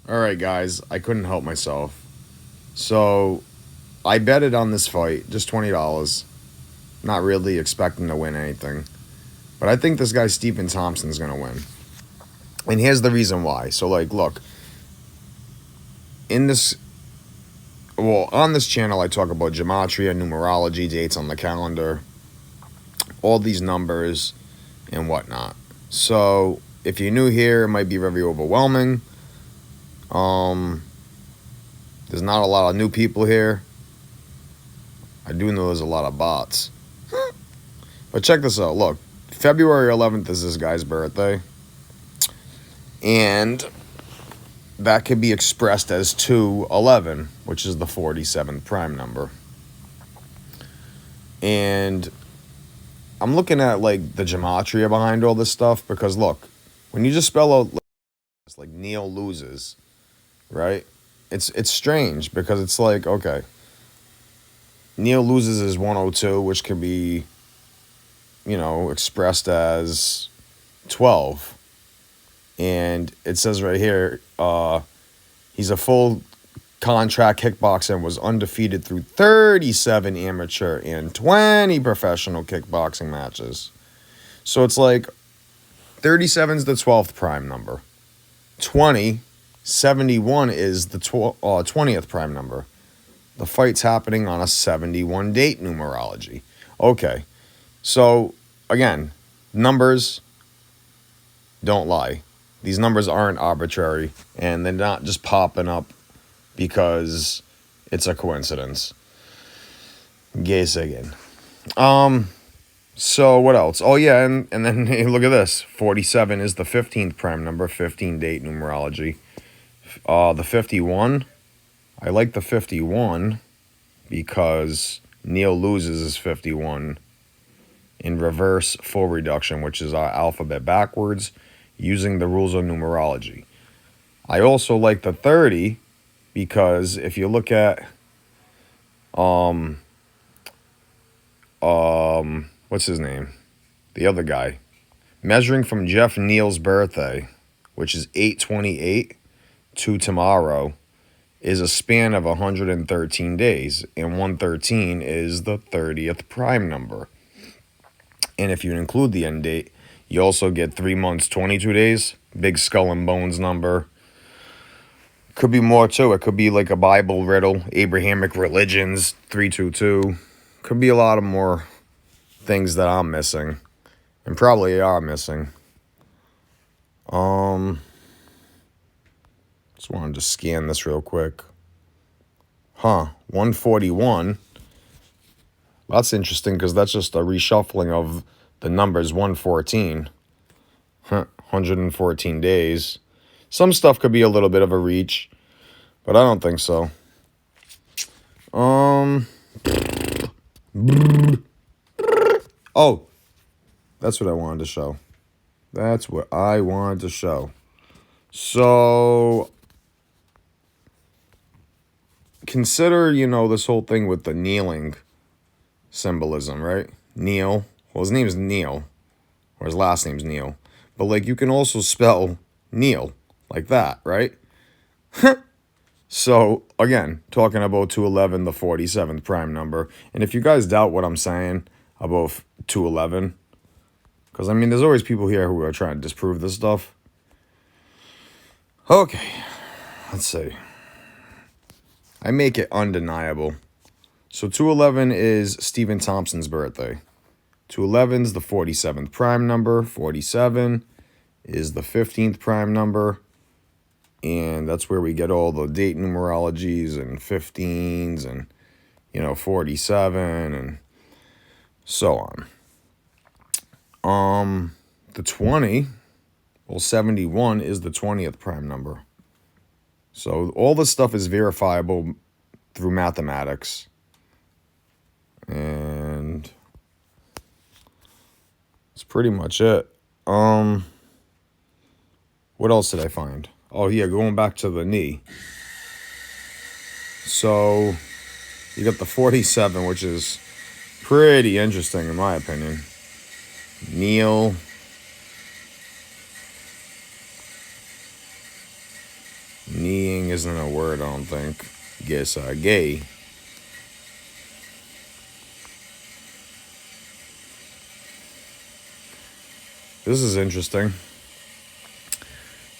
All right, guys, I couldn't help myself. So I betted on this fight, just $20, not really expecting to win anything. But I think this guy, Stephen Thompson's going to win. And here's the reason why. So, like, look, in this, well, on this channel, I talk about gematria, numerology, dates on the calendar, all these numbers, and whatnot. So, if you're new here, it might be very overwhelming. There's not a lot of new people here. I do know there's a lot of bots. But check this out. Look, February 11th is this guy's birthday. And that could be expressed as 211, which is the 47th prime number. And I'm looking at, like, the gematria behind all this stuff. Because, look, when you just spell out, like, Neil loses, right? It's strange because it's like, okay, Neil loses is 102, which can be, expressed as 12. And it says right here, he's a full contract kickboxer and was undefeated through 37 amateur and 20 professional kickboxing matches. So it's like 37 is the 12th prime number. 71 is the 20th prime number. The fight's happening on a 71 date numerology. Okay, so again, numbers don't lie. These numbers aren't arbitrary, and they're not just popping up because it's a coincidence. Guess again. So what else? Oh yeah, and then hey, look at this. 47 is the 15th prime number, 15 date numerology. The 51, I like the 51 because Neil loses is 51 in reverse full reduction, which is our alphabet backwards, using the rules of numerology. I also like the 30 because if you look at what's his name? The other guy. Measuring from Jeff Neal's birthday, which is 8/28 to tomorrow, is a span of 113 days, and 113 is the 30th prime number. And if you include the end date, you also get 3 months, 22 days, big skull and bones number. Could be more too. It could be like a Bible riddle, Abrahamic religions, 322. Could be a lot of more things that I'm missing, and probably are missing. Just wanted to scan this real quick. 141. That's interesting because that's just a reshuffling of the numbers 114. 114 days. Some stuff could be a little bit of a reach, but I don't think so. Oh, that's what I wanted to show. That's what I wanted to show. So consider, this whole thing with the kneeling symbolism, right? Neil. Well, his name is Neil, or his last name's Neil. But, like, you can also spell Neil like that, right? So, again, talking about 211, the 47th prime number. And if you guys doubt what I'm saying about 211, because, I mean, there's always people here who are trying to disprove this stuff. Okay, let's see. I make it undeniable. So 211 is Stephen Thompson's birthday. 211 is the 47th prime number. 47 is the 15th prime number. And that's where we get all the date numerologies and 15s and, 47 and so on. The 20, 71 is the 20th prime number. So all this stuff is verifiable through mathematics. And that's pretty much it. What else did I find? Oh, yeah, going back to the knee. So you got the 47, which is pretty interesting in my opinion. Neil. isn't a word, I don't think. Guess gay. This is interesting.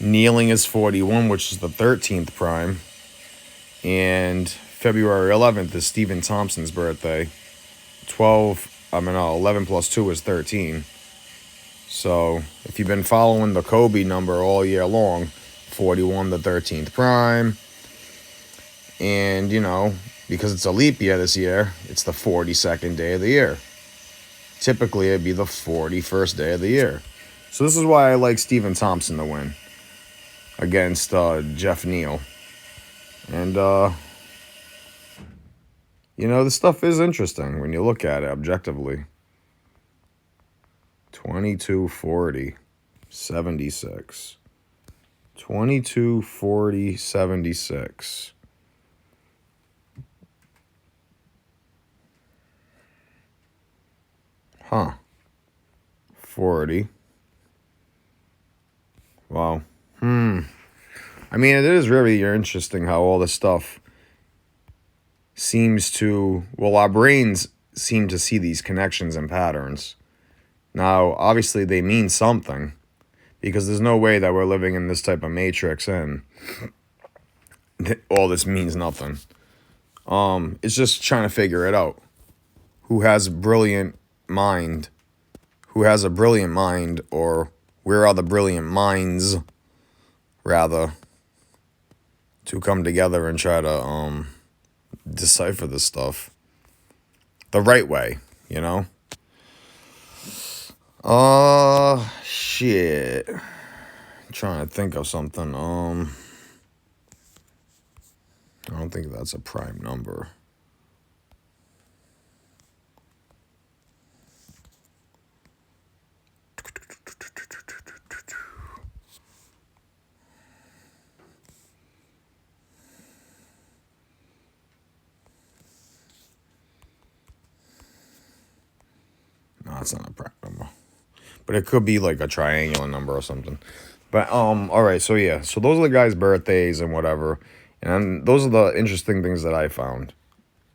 Kneeling is 41, which is the 13th prime. And February 11th is Stephen Thompson's birthday. 11 plus 2 is 13. So if you've been following the Kobe number all year long, 41, the 13th prime. And, you know, because it's a leap year this year, it's the 42nd day of the year. Typically, it'd be the 41st day of the year. So this is why I like Stephen Thompson to win against Jeff Neal. And, you know, this stuff is interesting when you look at it objectively. 22-40, 76. 22-40, 76. Huh. 40. Wow. I mean, it is really interesting how all this stuff seems to, well, our brains seem to see these connections and patterns. Now, obviously, they mean something, because there's no way that we're living in this type of matrix and all this means nothing. It's just trying to figure it out. Who has a brilliant mind? Who has a brilliant mind, or where are the brilliant minds, rather, to come together and try to decipher this stuff the right way, you know? Shit. I'm trying to think of something. I don't think that's a prime number. No, it's not a prime number. But it could be like a triangular number or something. But, all right, so yeah. So those are the guys' birthdays and whatever. And those are the interesting things that I found.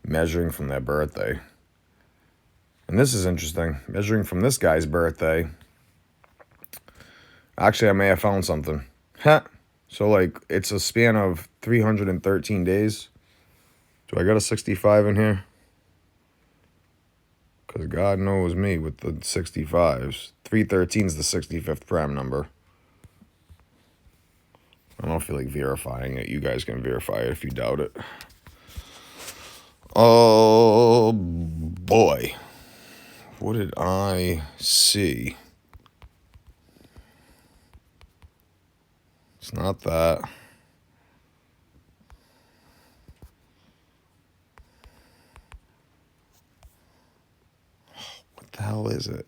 Measuring from their birthday. And this is interesting. Measuring from this guy's birthday. Actually, I may have found something. So, like, it's a span of 313 days. Do I got a 65 in here? Because God knows me with the 65s. 313 is the 65th prime number. I don't feel like verifying it. You guys can verify it if you doubt it. Oh, boy. What did I see? It's not that. What the hell is it?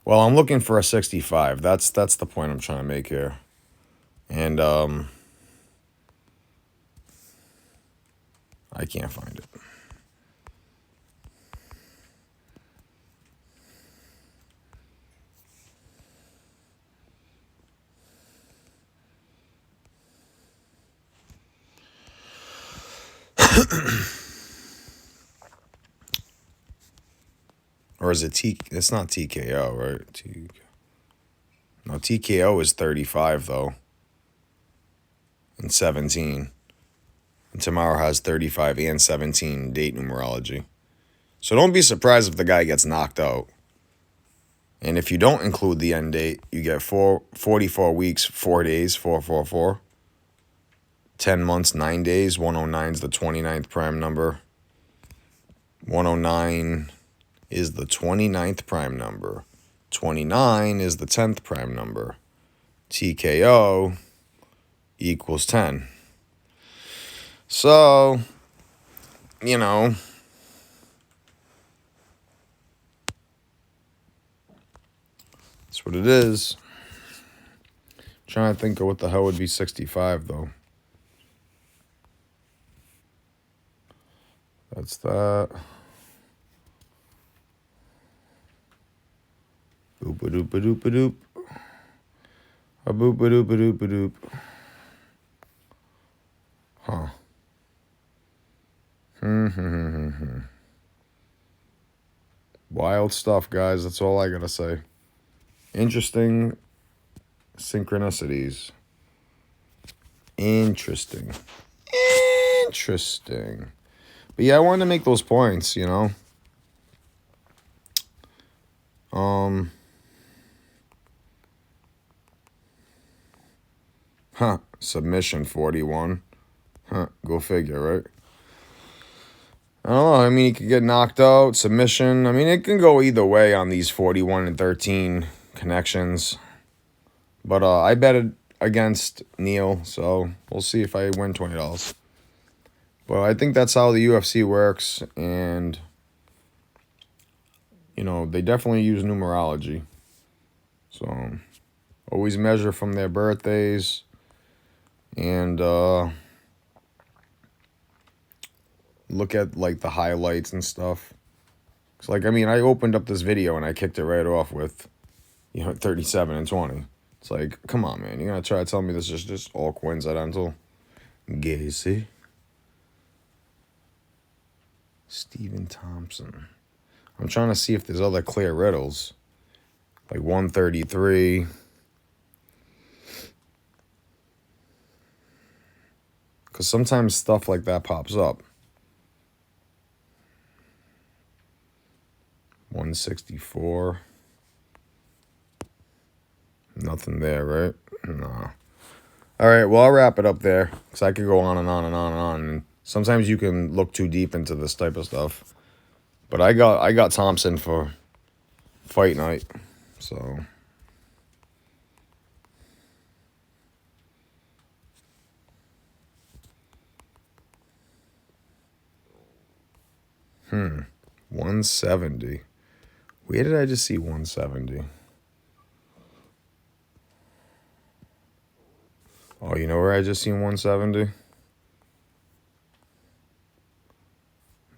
Well, I'm looking for a 65. That's the point I'm trying to make here. And I can't find it. Or is it it's not TKO, right? No, TKO is 35, though. And 17. And tomorrow has 35 and 17 date numerology. So don't be surprised if the guy gets knocked out. And if you don't include the end date, you get 44 weeks, 4 days, 444. 10 months, 9 days. 109 is the 29th prime number. 109 is the 29th prime number. 29 is the 10th prime number. TKO equals 10. So, you know, that's what it is. Trying to think of what the hell would be 65, though. That's that. Boop-a-doop-a-doop-a-doop. A boop-a-doop-a-doop-a-doop. Huh. Wild stuff, guys. That's all I gotta say. Interesting synchronicities. Interesting. But yeah, I wanted to make those points, you know. Submission 41. Go figure, right? I don't know. I mean, he could get knocked out, submission. I mean, it can go either way on these 41 and 13 connections. But I betted against Neil, so we'll see if I win $20. But I think that's how the UFC works, and you know, they definitely use numerology. So always measure from their birthdays, and look at like the highlights and stuff. It's like, I mean, I opened up this video and I kicked it right off with, you know, 37 and 20. It's like, come on, man. You're going to try to tell me this is just all coincidental? Gacy. Stephen Thompson. I'm trying to see if there's other clear riddles. Like 133. Because sometimes stuff like that pops up. 164. Nothing there, right? No. All right, well, I'll wrap it up there, because I could go on and on and on and on. And sometimes you can look too deep into this type of stuff. But I got Thompson for fight night, so. Hmm. 170. Where did I just see 170? Oh, you know where I just seen 170?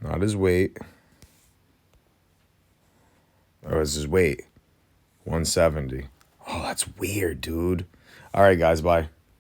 Not his weight. Oh, it's his weight. 170. Oh, that's weird, dude. All right, guys, bye.